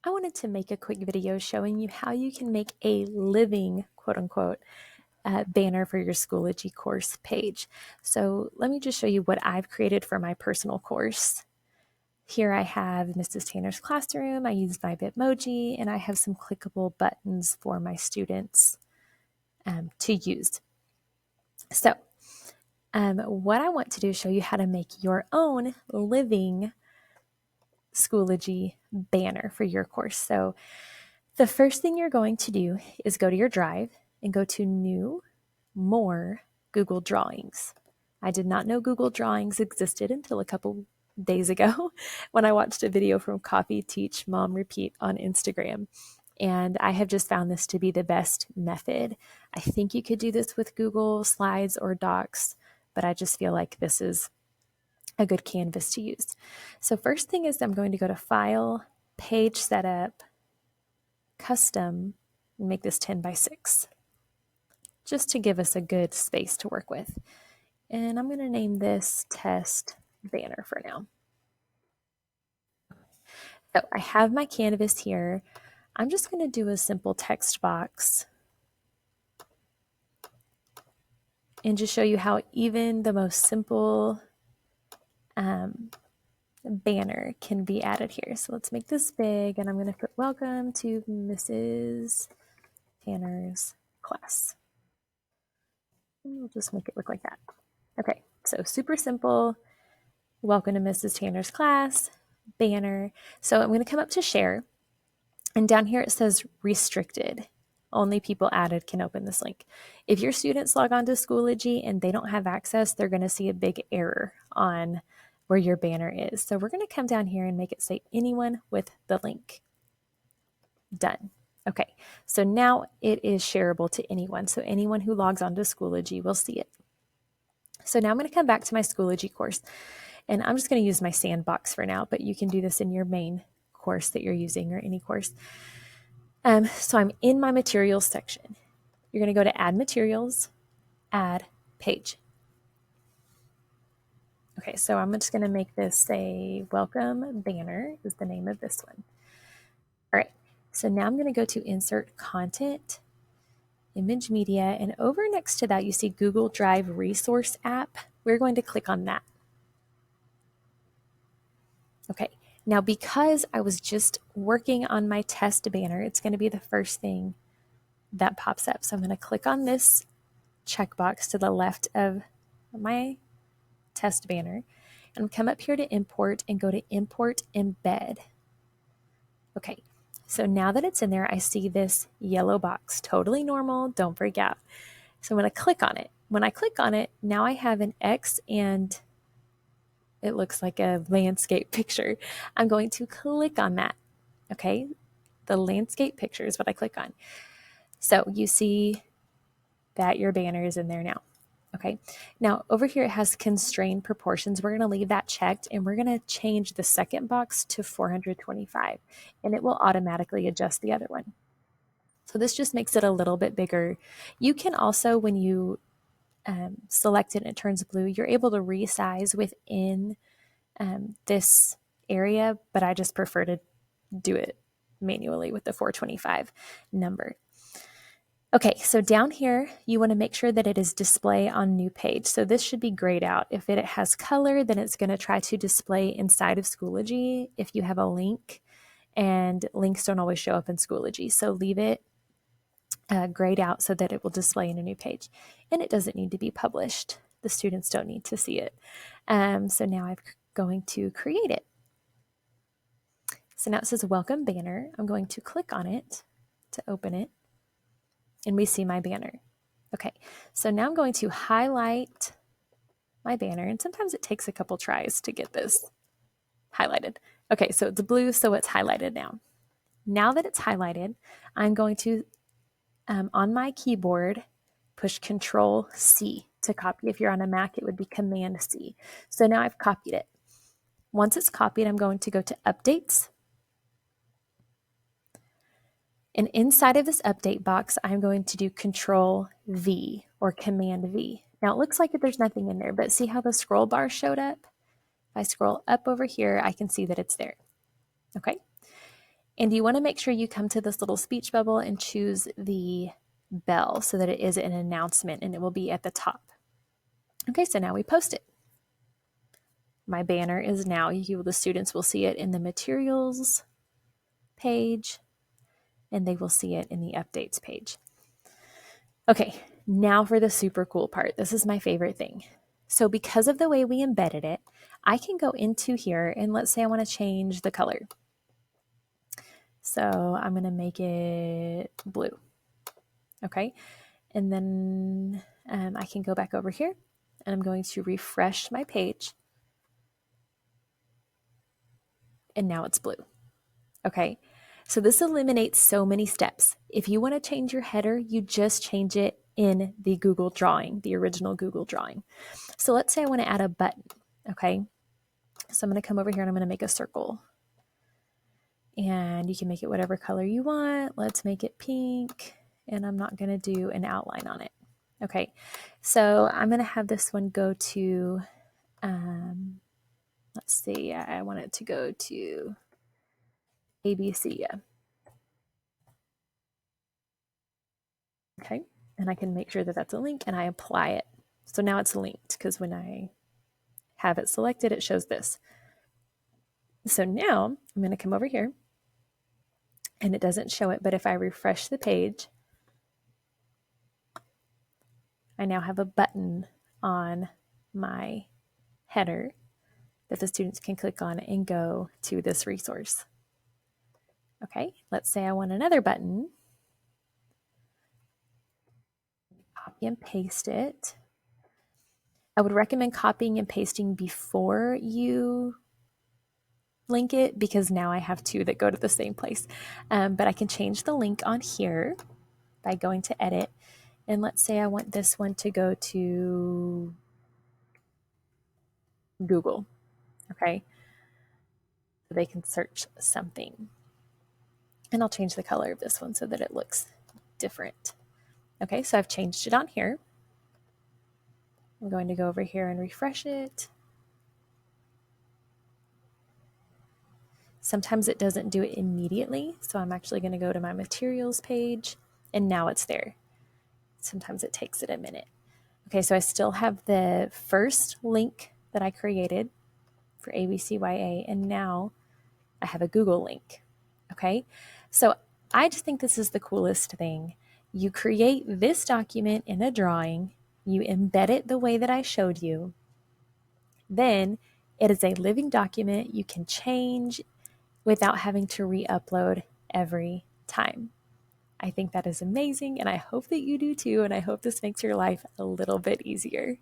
I wanted to make a quick video showing you how you can make a living, quote unquote, banner for your Schoology course page. So let me just show you what I've created for my personal course. Here I have Mrs. Tanner's classroom. I use my Bitmoji, and I have some clickable buttons for my students to use. So what I want to do is show you how to make your own living Schoology banner for your course. So the first thing you're going to do is go to your drive and go to New, More, Google Drawings. I did not know Google Drawings existed until a couple days ago when I watched a video from Copy, Teach, Mom, Repeat on Instagram. And I have just found this to be the best method. I think you could do this with Google Slides or Docs, but I just feel like this is a good canvas to use. So first thing is I'm going to go to File, Page Setup, Custom, and make this 10 by 6, just to give us a good space to work with. And I'm going to name this Test Banner for now. So I have my canvas here. I'm just going to do a simple text box and just show you how even the most simple banner can be added here. So let's make this big, and I'm going to put welcome to Mrs. Tanner's class. And we'll just make it look like that. Okay, so super simple. Welcome to Mrs. Tanner's class, banner. So I'm going to come up to share, and down here it says restricted. Only people added can open this link. If your students log on to Schoology and they don't have access, they're going to see a big error on where your banner is. So we're going to come down here and make it say anyone with the link. Done. Okay, so now it is shareable to anyone. So anyone who logs on to Schoology will see it. So now I'm going to come back to my Schoology course, and I'm just going to use my sandbox for now, but you can do this in your main course that you're using or any course. So I'm in my materials section. You're going to go to Add Materials, Add Page. Okay, so I'm just going to make this say Welcome Banner is the name of this one. All right, so now I'm going to go to Insert Content, Image Media, and over next to that you see Google Drive Resource App. We're going to click on that. Okay, now because I was just working on my test banner, it's going to be the first thing that pops up. So I'm going to click on this checkbox to the left of my test banner and come up here to import and go to import embed. Okay, so now that it's in there, I see this yellow box, totally normal, don't freak out. So I'm going to click on it. When I click on it, now I have an X and it looks like a landscape picture. I'm going to click on that. Okay, the landscape picture is what I click on. So you see that your banner is in there now. Okay, now over here it has constrained proportions. We're going to leave that checked, and we're going to change the second box to 425, and it will automatically adjust the other one. So this just makes it a little bit bigger. You can also, when you select it and it turns blue, you're able to resize within this area, but I just prefer to do it manually with the 425 number. Okay, so down here, you want to make sure that it is display on new page. So this should be grayed out. If it has color, then it's going to try to display inside of Schoology if you have a link, and links don't always show up in Schoology. So leave it grayed out so that it will display in a new page. And it doesn't need to be published. The students don't need to see it. So now I'm going to create it. So now it says Welcome Banner. I'm going to click on it to open it, and we see my banner. Okay, so now I'm going to highlight my banner, and sometimes it takes a couple tries to get this highlighted. Okay, so it's blue, so it's highlighted now. Now that it's highlighted, I'm going to, on my keyboard, push Control C to copy. If you're on a Mac, it would be Command C. So now I've copied it. Once it's copied, I'm going to go to Updates. And inside of this update box, I'm going to do Control V or Command V. Now it looks like there's nothing in there, but see how the scroll bar showed up? If I scroll up over here, I can see that it's there. Okay. And you want to make sure you come to this little speech bubble and choose the bell so that it is an announcement and it will be at the top. Okay, so now we post it. My banner is now, the students will see it in the materials page and they will see it in the updates page. Okay, now for the super cool part. This is my favorite thing. So because of the way we embedded it, I can go into here and let's say I want to change the color. So I'm going to make it blue. Okay, and then I can go back over here and I'm going to refresh my page. And now it's blue. Okay, so this eliminates so many steps. If you want to change your header, you just change it in the Google drawing, the original Google drawing. So let's say I want to add a button. Okay, so I'm going to come over here and I'm going to make a circle. And you can make it whatever color you want. Let's make it pink. And I'm not going to do an outline on it. Okay, so I'm going to have this one go to, let's see, I want it to go to ABC. Okay, and I can make sure that that's a link and I apply it. So now it's linked because when I have it selected, it shows this. So now I'm going to come over here and it doesn't show it, but if I refresh the page, I now have a button on my header that the students can click on and go to this resource. Okay, let's say I want another button. Copy and paste it. I would recommend copying and pasting before you link it because now I have two that go to the same place. But I can change the link on here by going to edit. And let's say I want this one to go to Google. Okay, so they can search something. And I'll change the color of this one so that it looks different. Okay, so I've changed it on here. I'm going to go over here and refresh it. Sometimes it doesn't do it immediately, so I'm actually going to go to my materials page, and now it's there. Sometimes it takes it a minute. Okay, so I still have the first link that I created for ABCYA, and now I have a Google link. Okay, so I just think this is the coolest thing. You create this document in a drawing, you embed it the way that I showed you, then it is a living document you can change without having to re-upload every time. I think that is amazing, and I hope that you do too, and I hope this makes your life a little bit easier.